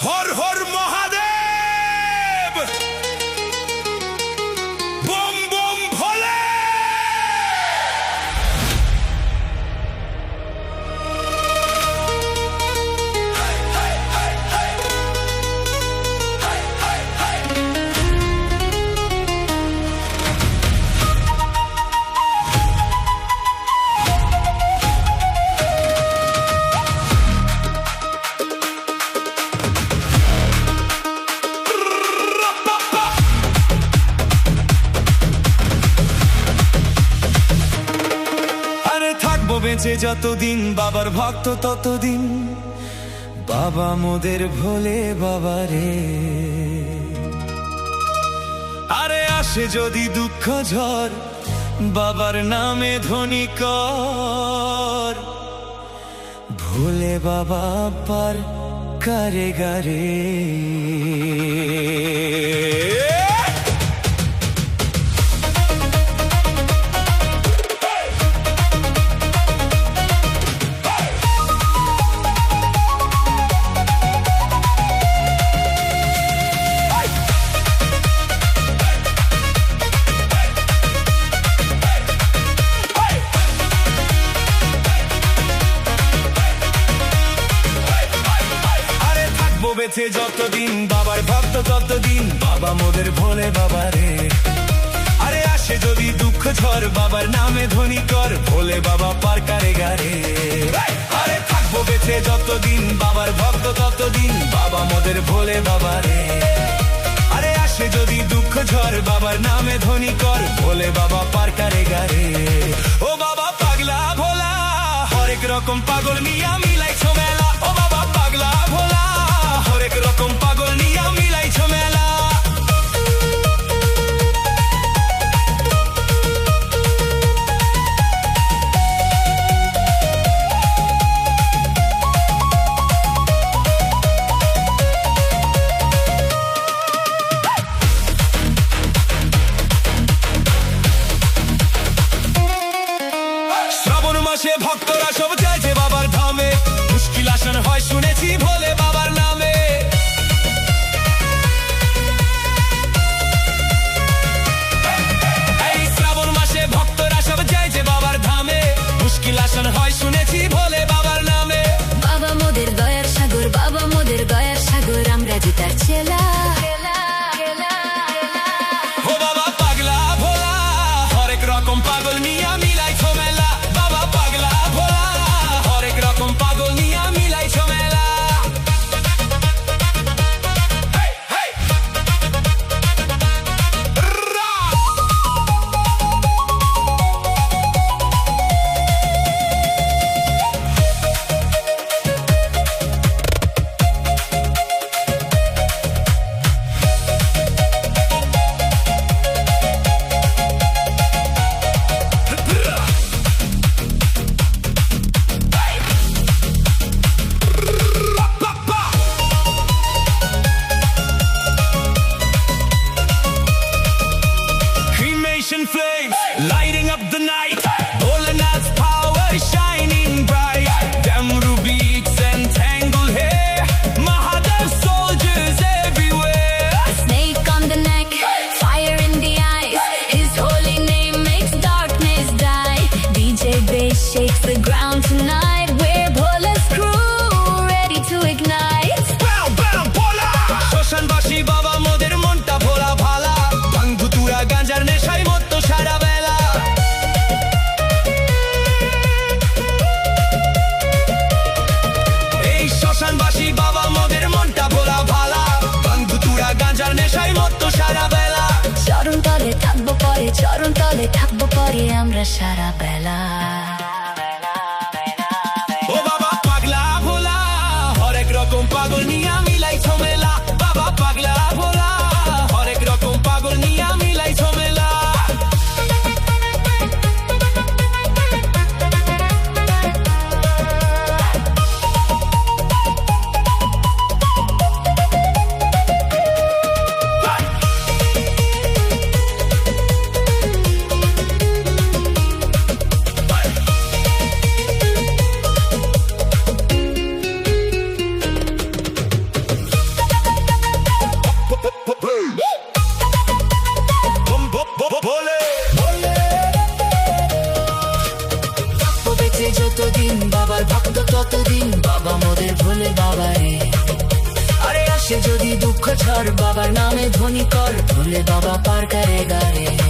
Har Har Mahadev, bomb bomb ভোলে। বেঁচে যতদিন বাবার ভক্ত ততদিন, বাবা মোদের ভোলে বাবা রে। আরে আসে যদি দুঃখ ঝড়, বাবার নামে ধ্বনি কর, ভোলে বাবা পার করে গারে। বেঁচে যতদিন বাবার ভক্ত ততদিন, বাবা মোদের ভোলে বাবা রে। আরে আসে যদি দুঃখ ঝড়, বাবার নামে ধ্বনি কর, ভোলে বাবা পার করে গারে। আরে থাকবো বেঁচে যতদিন বাবার ভক্ত ততদিন, বাবা মোদের ভোলে বাবা রে। আরে আসে যদি দুঃখ ঝড়, বাবার নামে ধ্বনি কর, ভোলে বাবা পার করে গারে। ও বাবা পাগলা ভোলা, হরেক রকম পাগল নিয়া মিলাইছো মেলা। ও বাবা পাগলা ভোলা, হরেক রকম পাগল নিয়া মিলাইছো মেলা। শ্রাবণ মাসে ভক্তরা সব যায় যে বাবার ধামে, মুশকিল আসান হয় শুনেছি ভোলে বাবার নামে। এই শ্রাবণ মাসে ভক্তরা সব যায় যে বাবার ধামে, মুশকিল আসান হয় শুনেছি ভোলে বাবার নামে। বাবা মোদের দয়ার সাগর, বাবা মোদের দয়ার সাগর, আমরা যে তার ছেলা। ও বাবা পাগলা ভোলা, হরেক রকম পাগল নিয়া মিলাইছো মেলা। বাবা পাগলা ভোলা, হরেক রকম পাগল নিয়া মিলাইছো মেলা। Flames lighting up the night, Bholenath's power shining bright. Damru beats and tangle hair, Mahadev soldiers everywhere. Snake on the neck, fire in the eyes, his holy name makes darkness die. DJ bass shakes the ground tonight, we're Bhole's crew ready to ignite. Bow bow Bhola, শ্মশানবাসী বাবা মোদের মনটা ভোলা ভালা, ভাঙ ধুতুরা গাঁজার নেশায় মত্ত সারা বেলা। এই শ্মশানবাসী বাবা মোদের মনটা ভোলা ভালা, ভাঙ ধুতুরা গাঁজার নেশায় মত্ত সারা বেলা। চরণ তলে থাকবো পরে, চরণ তলে থাকবো পরে আমরা সারা বেলা। ও বাবা পাগলা ভোলা, হরেক রকম পাগল নিয়া মিলাইছো মেলা। বাবা পাগলা ভোলা, হরেক রকম পাগল নিয়া মিলাইছো মেলা। যতদিন বাবার ভক্ত ততদিন বাবা মোদের ভোলে বাবা রে। আরে আসে যদি দুঃখ ঝড় বাবার নামে ধ্বনি কর, ভোলে বাবা পার করে গারে।